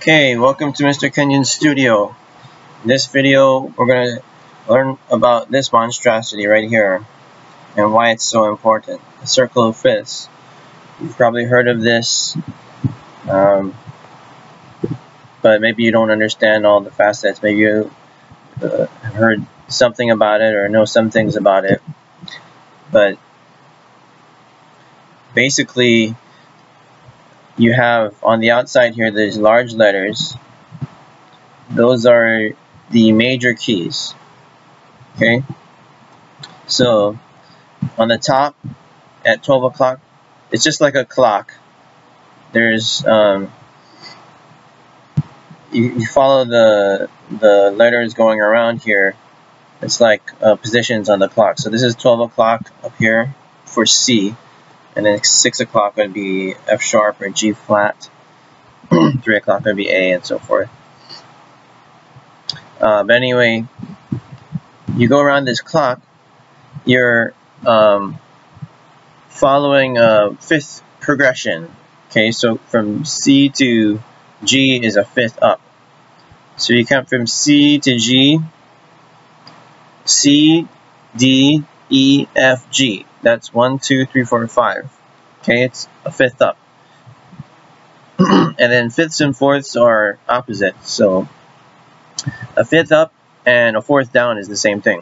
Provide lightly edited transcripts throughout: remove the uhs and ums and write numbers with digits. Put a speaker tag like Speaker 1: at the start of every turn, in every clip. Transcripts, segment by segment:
Speaker 1: Okay, welcome to Mr. Kenyon's studio. In this video, we're going to learn about this monstrosity right here and why it's so important. The circle of fifths. You've probably heard of this, but maybe you don't understand all the facets. Maybe you have heard something about it or know some things about it. But basically, you have on the outside here these large letters. Those are the major keys. Okay, so on the top at 12 o'clock, it's just like a clock. There's you follow the letters going around here. It's like positions on the clock. So this is 12 o'clock up here for C. And then 6 o'clock would be F sharp or G flat. 3 o'clock would be A, and so forth. But anyway, you go around this clock, you're following a fifth progression. Okay, so from C to G is a fifth up. So you count from C to G, C, D, E, F, G. That's 1, 2, 3, 4, 5. Okay, it's a fifth up. And then fifths and fourths are opposite. So a fifth up and a fourth down is the same thing.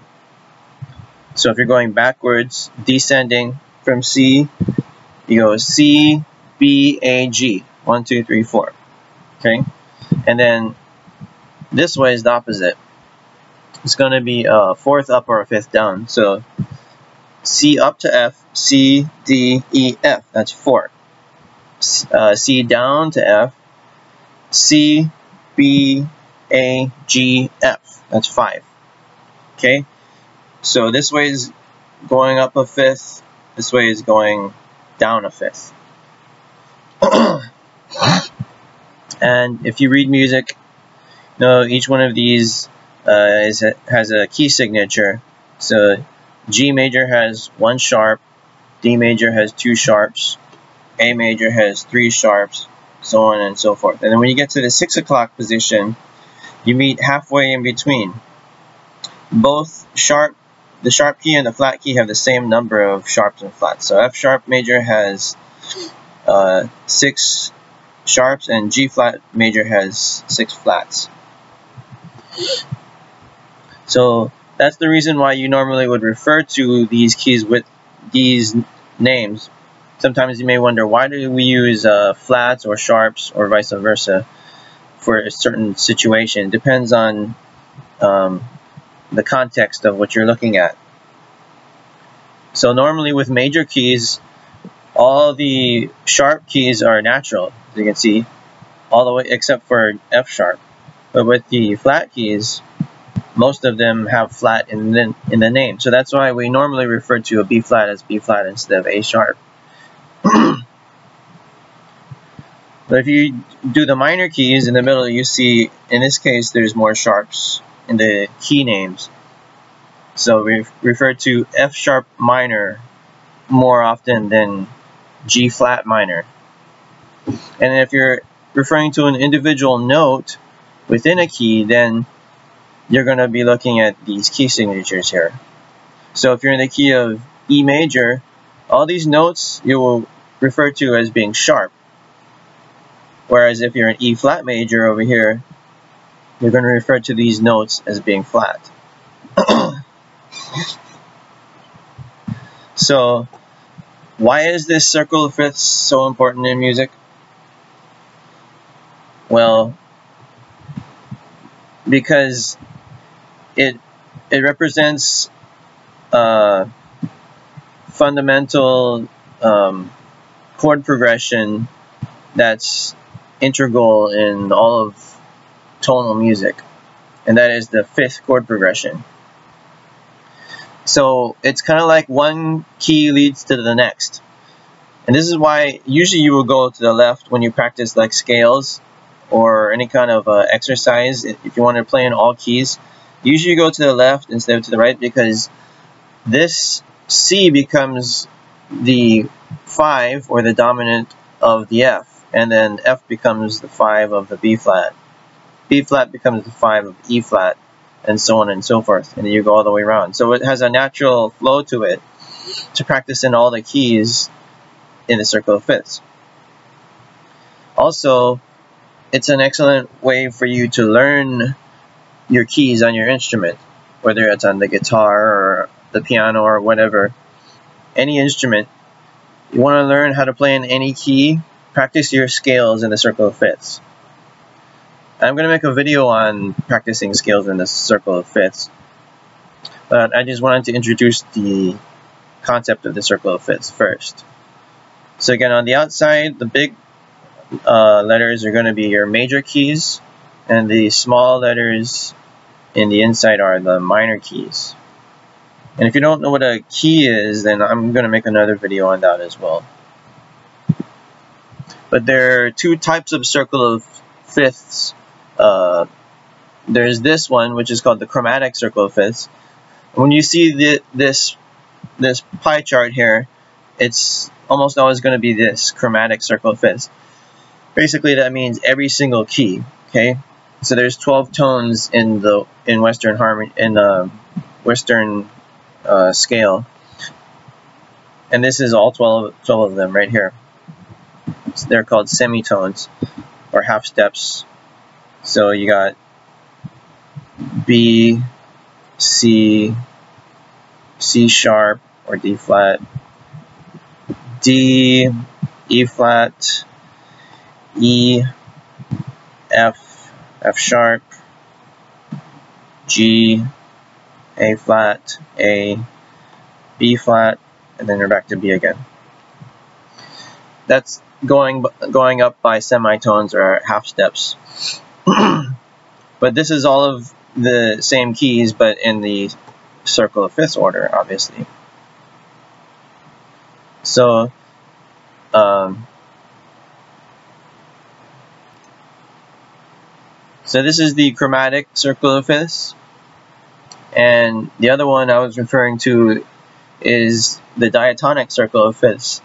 Speaker 1: So if you're going backwards, descending from C, you go C, B, A, G. 1, 2, 3, 4. Okay? And then this way is the opposite. It's going to be a fourth up or a fifth down. So C up to F, C, D, E, F. That's 4. C down to F, C, B, A, G, F. That's 5. Okay? So this way is going up a fifth. This way is going down a fifth. And if you read music, you know each one of these has a key signature. So G major has 1 sharp, D major has 2 sharps, A major has 3 sharps, so on and so forth. And then when you get to the 6 o'clock position, you meet halfway in between. Both the sharp key and the flat key have the same number of sharps and flats. So F sharp major has 6 sharps and G flat major has 6 flats. So that's the reason why you normally would refer to these keys with these names. Sometimes you may wonder, why do we use flats or sharps or vice versa for a certain situation? It depends on the context of what you're looking at. So normally with major keys, all the sharp keys are natural, as you can see, all the way except for F sharp. But with the flat keys, most of them have flat in the name. So that's why we normally refer to a B flat as B flat instead of A sharp. But if you do the minor keys in the middle, you see in this case there's more sharps in the key names. So we refer to F sharp minor more often than G flat minor. And if you're referring to an individual note within a key, then you're going to be looking at these key signatures here. So if you're in the key of E major, all these notes you will refer to as being sharp. Whereas if you're in E flat major over here, you're going to refer to these notes as being flat. So why is this circle of fifths so important in music? Well, because it represents fundamental chord progression that's integral in all of tonal music, and that is the fifth chord progression. So it's kind of like one key leads to the next, and this is why usually you will go to the left when you practice like scales or any kind of exercise. If you want to play in all keys, usually you go to the left instead of to the right, because this C becomes the 5 or the dominant of the F, and then F becomes the 5 of the B flat. B flat becomes the 5 of E flat, and so on and so forth, and you go all the way around. So it has a natural flow to it to practice in all the keys in the circle of fifths. Also, it's an excellent way for you to learn your keys on your instrument, whether it's on the guitar or the piano or whatever, any instrument. You want to learn how to play in any key, practice your scales in the circle of fifths. I'm going to make a video on practicing scales in the circle of fifths, but I just wanted to introduce the concept of the circle of fifths first. So again, on the outside, the big letters are going to be your major keys, and the small letters in the inside are the minor keys. And if you don't know what a key is, then I'm going to make another video on that as well. But there are two types of circle of fifths. There's this one, which is called the chromatic circle of fifths. When you see this pie chart here, it's almost always going to be this chromatic circle of fifths. Basically, that means every single key. Okay, so there's 12 tones in Western harmony, in Western scale, and this is all 12 of them right here. So they're called semitones or half steps. So you got B, C, C sharp or D flat, D, E flat, E, F, F sharp, G, A flat, A, B flat, and then you're back to B again. That's going up by semitones or half steps. But this is all of the same keys, but in the circle of fifths order, obviously. So so this is the chromatic circle of fifths, and the other one I was referring to is the diatonic circle of fifths,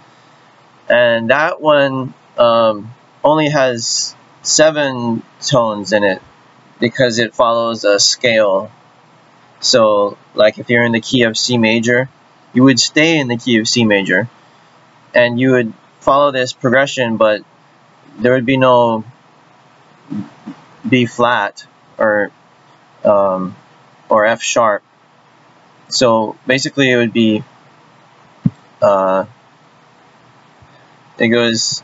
Speaker 1: and that one only has 7 tones in it because it follows a scale. So like if you're in the key of C major, you would stay in the key of C major and you would follow this progression, but there would be no B flat or F sharp. So basically it would be it goes,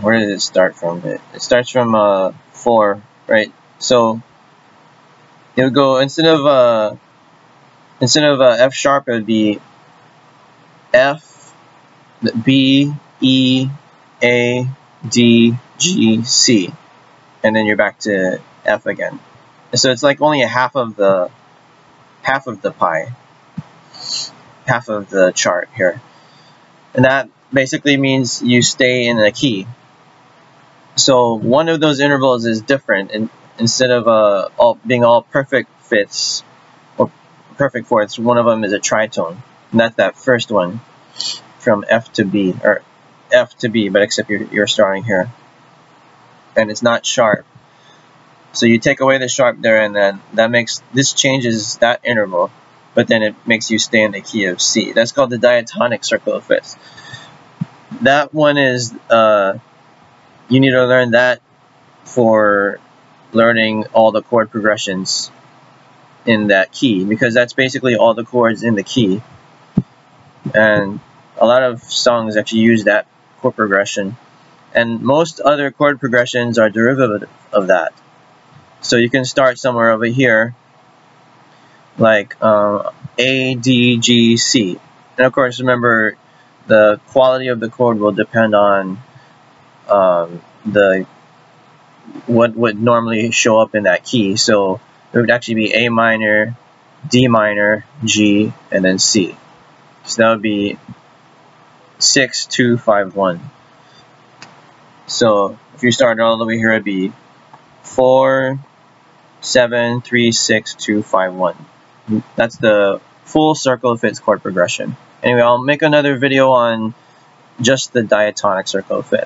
Speaker 1: where does it start from? It starts from 4, right? So it would go, instead of F sharp, it would be F, B, E, A, D, G, C, and then you're back to F again. So it's like only a half of the pie, half of the chart here, and that basically means you stay in a key. So one of those intervals is different, and instead of being all perfect fifths or perfect fourths, one of them is a tritone, and that's that first one from F to B, or F to B, but except you're starting here, and it's not sharp. So you take away the sharp there, and then this changes that interval, but then it makes you stay in the key of C. That's called the diatonic circle of fifths. That one is you need to learn that for learning all the chord progressions in that key, because that's basically all the chords in the key, and a lot of songs actually use that chord progression, and most other chord progressions are derivative of that. So you can start somewhere over here, like A, D, G, C, and of course remember the quality of the chord will depend on what would normally show up in that key. So it would actually be A minor, D minor, G, and then C. So that would be 6, 2, 5, 1. So if you started all the way here, it'd be 4, 7, 3, 6, 2, 5, 1. That's the full circle of fifths chord progression. Anyway, I'll make another video on just the diatonics are co-fifth.